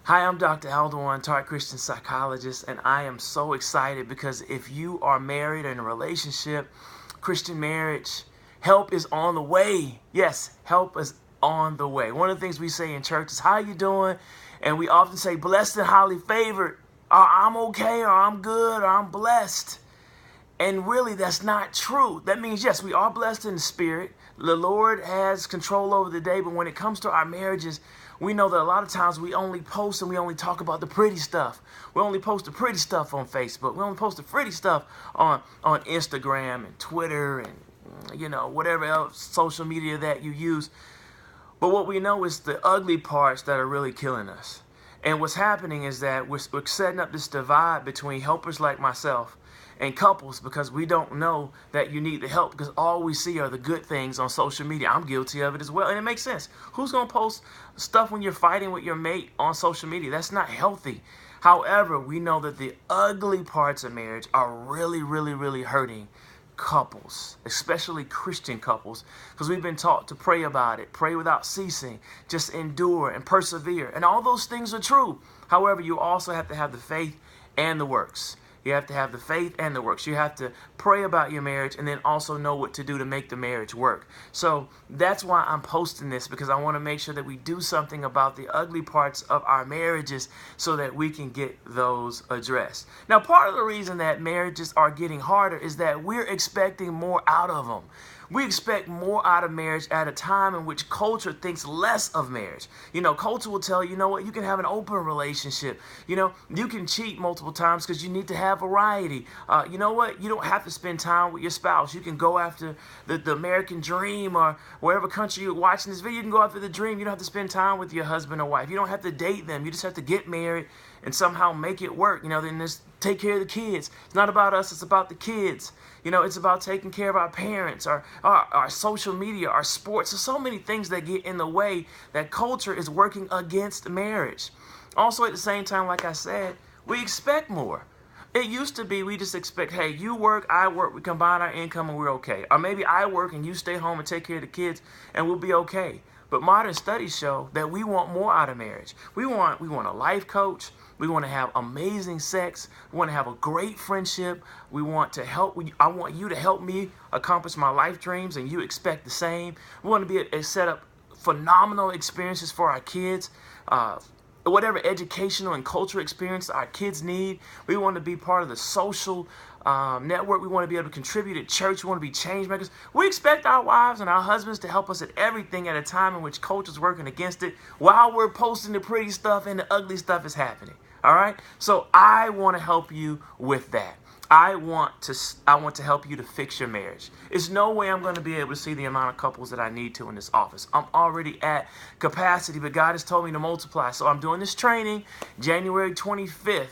Hi, I'm Dr. Alduan, Tartt Christian psychologist, and I am so excited because if you are married or in a relationship, Christian marriage, help is on the way. Yes, help is on the way. One of the things we say in church is, how you doing? And we often say, blessed and highly favored, or I'm okay, or I'm good, or I'm blessed. And really, that's not true. That means, yes, we are blessed in the spirit. The Lord has control over the day. But when it comes to our marriages, we know that a lot of times we only post and we only talk about the pretty stuff. We only post the pretty stuff on Facebook. We only post the pretty stuff on Instagram and Twitter and, whatever else social media that you use. But what we know is the ugly parts that are really killing us. And what's happening is that we're setting up this divide between helpers like myself and couples because we don't know that you need the help because all we see are the good things on social media. I'm guilty of it as well, and it makes sense. Who's going to post stuff when you're fighting with your mate on social media? That's not healthy. However, we know that the ugly parts of marriage are really, really, really hurting couples, especially Christian couples, because we've been taught to pray about it, pray without ceasing, just endure and persevere, and all those things are true. However, you also have to have the faith and the works. You have to have the faith and the works. You have to pray about your marriage and then also know what to do to make the marriage work. So that's why I'm posting this, because I want to make sure that we do something about the ugly parts of our marriages so that we can get those addressed. Now, part of the reason that marriages are getting harder is that we're expecting more out of them. We expect more out of marriage at a time in which culture thinks less of marriage. Culture will tell you, what, you can have an open relationship. You can cheat multiple times because you need to have variety. You know what? You don't have to spend time with your spouse. You can go after the American dream, or wherever country you're watching this video, you can go after the dream. You don't have to spend time with your husband or wife. You don't have to date them. You just have to get married and somehow make it work. Then just take care of the kids. It's not about us, it's about the kids. It's about taking care of our parents, our social media, our sports. There's so many things that get in the way that culture is working against marriage. Also, at the same time, like I said, we expect more. It used to be we just expect, hey, you work, I work, we combine our income and we're okay. Or maybe I work and you stay home and take care of the kids and we'll be okay. But modern studies show that we want more out of marriage. We want a life coach. We want to have amazing sex. We want to have a great friendship. We want to help. I want you to help me accomplish my life dreams, and you expect the same. We want to be set up phenomenal experiences for our kids. Whatever educational and cultural experience our kids need. We want to be part of the social network. We want to be able to contribute at church. We want to be change makers. We expect our wives and our husbands to help us at everything at a time in which culture is working against it while we're posting the pretty stuff and the ugly stuff is happening. All right? So I want to help you with that. I want to help you to fix your marriage. There's no way I'm going to be able to see the amount of couples that I need to in this office. I'm already at capacity, but God has told me to multiply. So I'm doing this training January 25th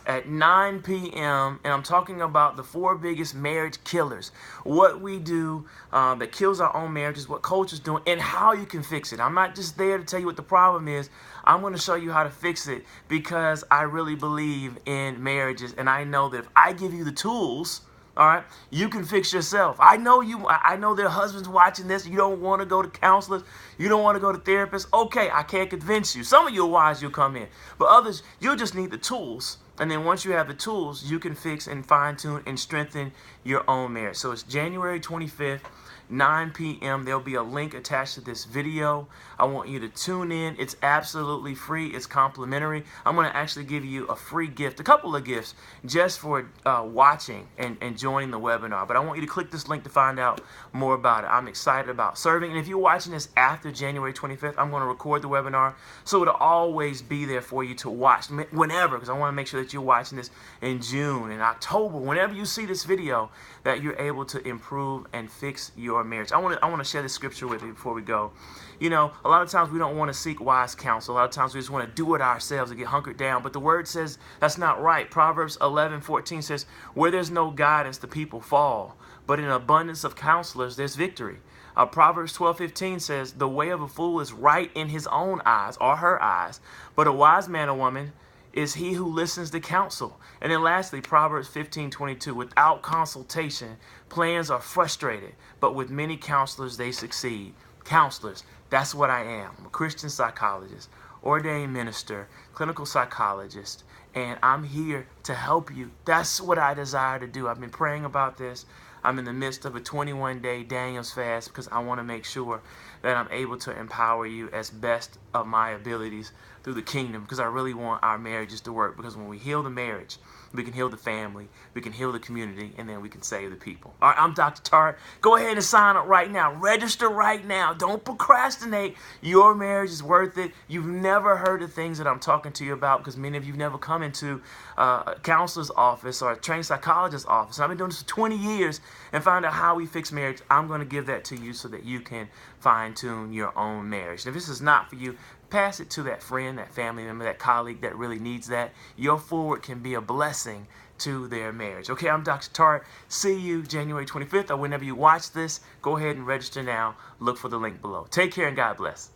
at 9 p.m. and I'm talking about the 4 biggest marriage killers. What we do that kills our own marriages, what culture's doing, and how you can fix it. I'm not just there to tell you what the problem is. I'm going to show you how to fix it because I really believe in marriages, and I know that if I give you the tools, all right, you can fix yourself. I know there are husbands watching this. You don't want to go to counselors. You don't want to go to therapists. Okay, I can't convince you. Some of you are wise, you'll come in. But others, you'll just need the tools. And then once you have the tools, you can fix and fine-tune and strengthen your own marriage. So it's January 25th. 9 p.m. There'll be a link attached to this video. I want you to tune in. It's absolutely free. It's complimentary. I'm going to actually give you a free gift, a couple of gifts, just for watching and joining the webinar. But I want you to click this link to find out more about it. I'm excited about serving. And if you're watching this after January 25th, I'm going to record the webinar so it'll always be there for you to watch whenever, because I want to make sure that you're watching this in June and October. Whenever you see this video, that you're able to improve and fix your marriage. I want to share this scripture with you before we go. A lot of times we don't want to seek wise counsel. A lot of times we just want to do it ourselves and get hunkered down. But the word says that's not right. Proverbs 11:14 says, where there's no guidance, the people fall. But in abundance of counselors, there's victory. Proverbs 12:15 says, the way of a fool is right in his own eyes or her eyes. But a wise man or woman is he who listens to counsel. And then lastly, Proverbs 15:22, without consultation, plans are frustrated, but with many counselors they succeed. Counselors, that's what I am. I'm a Christian psychologist. ordained minister, clinical psychologist, and I'm here to help you. That's what I desire to do. I've been praying about this. I'm in the midst of a 21-day Daniel's fast because I want to make sure that I'm able to empower you as best of my abilities through the kingdom, because I really want our marriages to work, because when we heal the marriage, we can heal the family, we can heal the community, and then we can save the people. All right, I'm Dr. Tartt. Go ahead and sign up right now. Register right now. Don't procrastinate. Your marriage is worth it. You've never heard the things that I'm talking to you about, because many of you have never come into a counselor's office or a trained psychologist's office. I've been doing this for 20 years and found out how we fix marriage. I'm going to give that to you so that you can fine-tune your own marriage. And if this is not for you, pass it to that friend, that family member, that colleague that really needs that. Your forward can be a blessing to their marriage. Okay, I'm Dr. Tartt. See you January 25th, or whenever you watch this. Go ahead and register now. Look for the link below. Take care and God bless.